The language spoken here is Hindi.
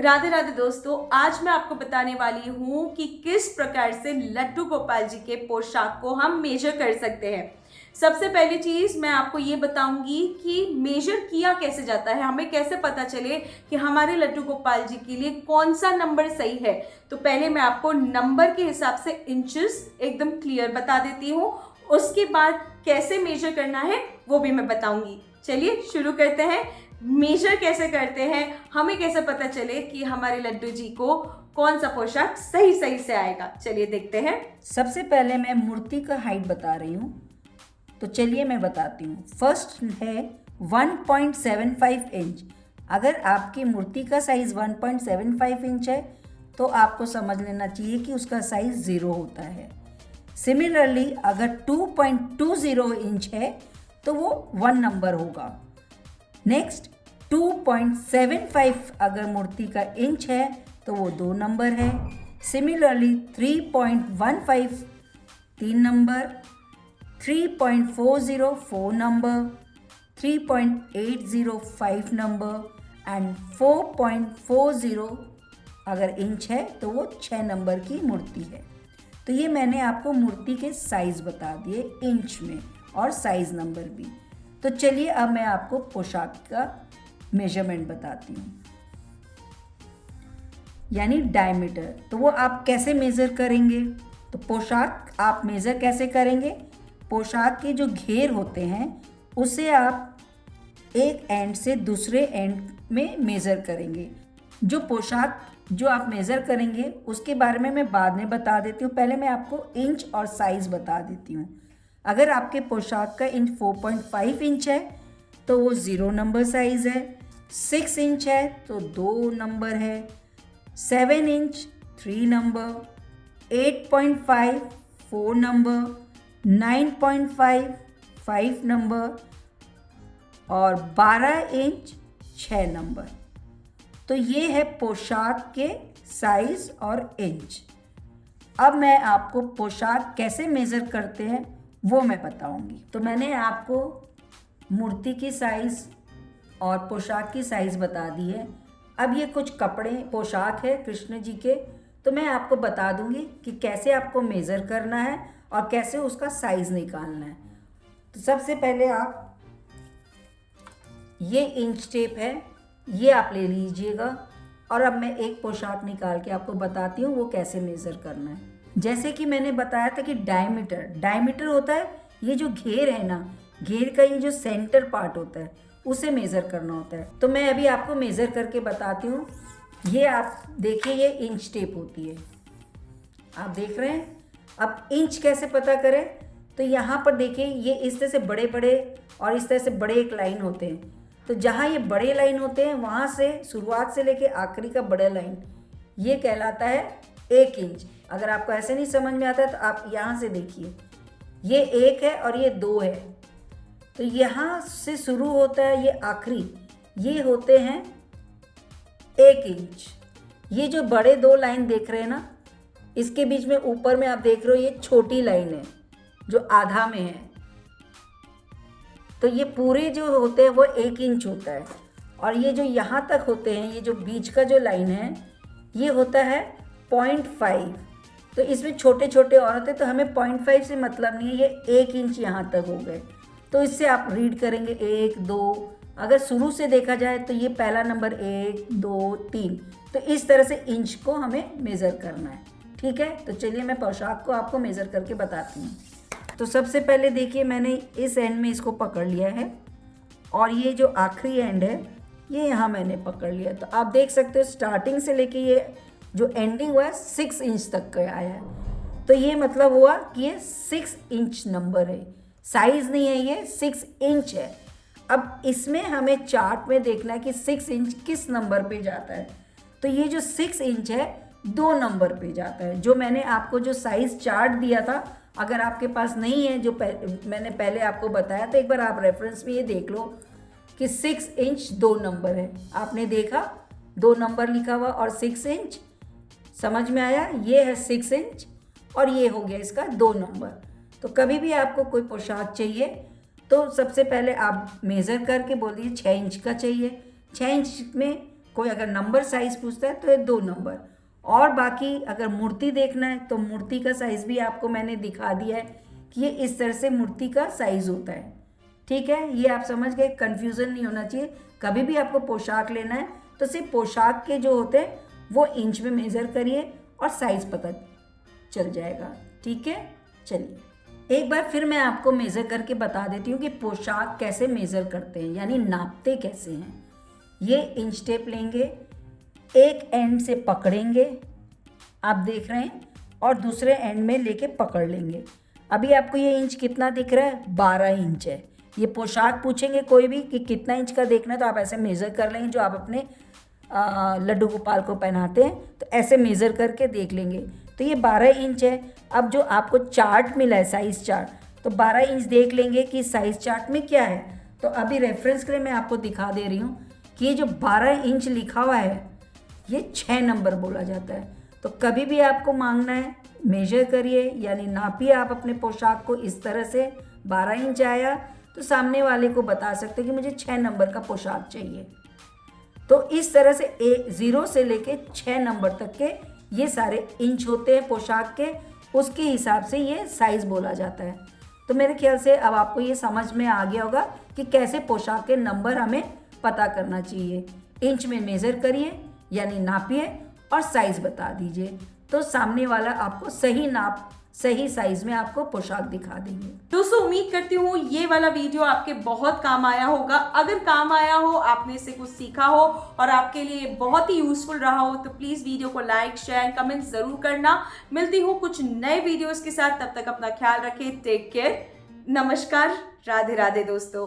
राधे राधे दोस्तों, आज मैं आपको बताने वाली हूँ कि किस प्रकार से लड्डू गोपाल जी के पोशाक को हम मेजर कर सकते हैं। सबसे पहली चीज़ मैं आपको ये बताऊंगी कि मेजर किया कैसे जाता है, हमें कैसे पता चले कि हमारे लड्डू गोपाल जी के लिए कौन सा नंबर सही है। तो पहले मैं आपको नंबर के हिसाब से इंचेस एकदम क्लियर बता देती हूँ, उसके बाद कैसे मेजर करना है वो भी मैं बताऊंगी। चलिए शुरू करते हैं। मेजर कैसे करते हैं, हमें कैसे पता चले कि हमारे लड्डू जी को कौन सा पोशाक सही सही से आएगा, चलिए देखते हैं। सबसे पहले मैं मूर्ति का हाइट बता रही हूँ, तो चलिए मैं बताती हूँ। फर्स्ट है 1.75 इंच। अगर आपकी मूर्ति का साइज़ 1.75 इंच है तो आपको समझ लेना चाहिए कि उसका साइज़ 0 होता है। सिमिलरली अगर 2.20 इंच है तो वो 1 नंबर होगा। नेक्स्ट 2.75 अगर मूर्ति का इंच है तो वो 2 नंबर है। Similarly 3.15 3 number, 3.40 4 number, 3.80 5 number and 4.40 अगर इंच है तो वो 6 नंबर की मूर्ति है। तो ये मैंने आपको मूर्ति के साइज़ बता दिए इंच में और साइज़ नंबर भी। तो चलिए अब मैं आपको पोशाक का मेजरमेंट बताती हूँ, यानी डायमीटर। तो वो आप कैसे मेज़र करेंगे? तो पोशाक आप मेज़र कैसे करेंगे? पोशाक के जो घेर होते हैं उसे आप एक एंड से दूसरे एंड में मेज़र करेंगे। जो पोशाक जो आप मेज़र करेंगे उसके बारे में मैं बाद में बता देती हूँ, पहले मैं आपको इंच और साइज़ बता देती हूँ। अगर आपके पोशाक का इंच 4.5 इंच है तो वो 0 नंबर साइज़ है। 6 इंच है तो 2 नंबर है। 7 इंच 3 नंबर, 8.5 4 नंबर, 9.5 5 नंबर और 12 इंच 6 नंबर। तो ये है पोशाक के साइज़ और इंच। अब मैं आपको पोशाक कैसे मेज़र करते हैं वो मैं बताऊंगी। तो मैंने आपको मूर्ति की साइज़ और पोशाक की साइज़ बता दी है। अब ये कुछ कपड़े पोशाक है कृष्ण जी के, तो मैं आपको बता दूंगी कि कैसे आपको मेज़र करना है और कैसे उसका साइज़ निकालना है। तो सबसे पहले आप ये इंच टेप है, ये आप ले लीजिएगा और अब मैं एक पोशाक निकाल के आपको बताती हूँ वो कैसे मेज़र करना है। जैसे कि मैंने बताया था कि डायमीटर होता है ये जो घेर है ना, घेर का ये जो सेंटर पार्ट होता है उसे मेज़र करना होता है। तो मैं अभी आपको मेज़र करके बताती हूँ। ये आप देखिए, ये इंच टेप होती है, आप देख रहे हैं। अब इंच कैसे पता करें? तो यहाँ पर देखिए, ये इस तरह से बड़े बड़े और इस तरह से बड़े एक लाइन होते हैं। तो जहाँ ये बड़े लाइन होते हैं वहाँ से शुरुआत से लेके आखिरी का बड़ा लाइन ये कहलाता है 1 इंच। अगर आपको ऐसे नहीं समझ में आता है तो आप यहाँ से देखिए, ये 1 है और ये 2 है। तो यहाँ से शुरू होता है ये आखिरी, ये होते हैं 1 इंच। ये जो बड़े 2 लाइन देख रहे हैं ना, इसके बीच में ऊपर में आप देख रहे हो ये छोटी लाइन है जो आधा में है। तो ये पूरे जो होते हैं वो 1 इंच होता है। और ये जो यहाँ तक होते हैं, ये जो बीच का जो लाइन है ये होता है 0.5। तो इसमें छोटे छोटे और होते हैं, तो हमें 0.5 से मतलब नहीं है, ये 1 इंच यहाँ तक हो गए। तो इससे आप रीड करेंगे 1 2। अगर शुरू से देखा जाए तो ये पहला नंबर 1 2 3। तो इस तरह से इंच को हमें मेज़र करना है, ठीक है। तो चलिए मैं पोशाक को आपको मेज़र करके बताती हूँ। तो सबसे पहले देखिए, मैंने इस एंड में इसको पकड़ लिया है और ये जो आखिरी एंड है ये यहाँ मैंने पकड़ लिया। तो आप देख सकते हो स्टार्टिंग से लेके ये जो एंडिंग हुआ है 6 इंच तक का आया है। तो ये मतलब हुआ कि ये 6 इंच नंबर है, साइज़ नहीं है, ये 6 इंच है। अब इसमें हमें चार्ट में देखना है कि 6 इंच किस नंबर पे जाता है। तो ये जो 6 इंच है 2 नंबर पे जाता है। जो मैंने आपको जो साइज़ चार्ट दिया था, अगर आपके पास नहीं है जो मैंने पहले आपको बताया था, एक बार आप रेफरेंस में ये देख लो कि 6 इंच 2 नंबर है। आपने देखा 2 नंबर लिखा हुआ और 6 इंच, समझ में आया? ये है 6 इंच और ये हो गया इसका 2 नंबर। तो कभी भी आपको कोई पोशाक चाहिए तो सबसे पहले आप मेज़र करके बोल दीजिए 6 इंच का चाहिए। 6 इंच में कोई अगर नंबर साइज पूछता है तो ये 2 नंबर, और बाकी अगर मूर्ति देखना है तो मूर्ति का साइज भी आपको मैंने दिखा दिया है कि ये इस तरह से मूर्ति का साइज होता है। ठीक है, ये आप समझ गए, कन्फ्यूज़न नहीं होना चाहिए। कभी भी आपको पोशाक लेना है तो सिर्फ पोशाक के जो होते हैं वो इंच में मेज़र करिए और साइज़ पता चल जाएगा। ठीक है, चलिए एक बार फिर मैं आपको मेज़र करके बता देती हूँ कि पोशाक कैसे मेज़र करते हैं, यानी नापते कैसे हैं। ये इंच टेप लेंगे, एक एंड से पकड़ेंगे, आप देख रहे हैं, और दूसरे एंड में लेके पकड़ लेंगे। अभी आपको ये इंच कितना दिख रहा है? 12 इंच है। ये पोशाक पूछेंगे कोई भी कि कितना इंच का देखना है तो आप ऐसे मेज़र कर लेंगे। जो आप अपने लड्डू गोपाल को पहनाते हैं तो ऐसे मेज़र करके देख लेंगे। तो ये 12 इंच है। अब जो आपको चार्ट मिला है, साइज़ चार्ट, तो 12 इंच देख लेंगे कि साइज़ चार्ट में क्या है। तो अभी रेफरेंस के लिए मैं आपको दिखा दे रही हूँ कि ये जो 12 इंच लिखा हुआ है ये 6 नंबर बोला जाता है। तो कभी भी आपको मांगना है मेजर करिए, यानी नापिए आप अपने पोशाक को इस तरह से। 12 इंच आया तो सामने वाले को बता सकते हैं कि मुझे 6 नंबर का पोशाक चाहिए। तो इस तरह से 0 से लेके 6 नंबर तक के ये सारे इंच होते हैं पोशाक के, उसके हिसाब से ये साइज़ बोला जाता है। तो मेरे ख्याल से अब आपको ये समझ में आ गया होगा कि कैसे पोशाक के नंबर हमें पता करना चाहिए। इंच में मेज़र करिए, यानी नापिए, और साइज़ बता दीजिए, तो सामने वाला आपको सही नाप सही साइज़ में आपको पोशाक दिखा देंगे। दोस्तों उम्मीद करती हूँ ये वाला वीडियो आपके बहुत काम आया होगा। अगर काम आया हो, आपने इससे कुछ सीखा हो और आपके लिए बहुत ही यूजफुल रहा हो तो प्लीज़ वीडियो को लाइक, शेयर, कमेंट ज़रूर करना। मिलती हूँ कुछ नए वीडियोज़ के साथ, तब तक अपना ख्याल रखें। टेक केयर, नमस्कार, राधे राधे दोस्तों।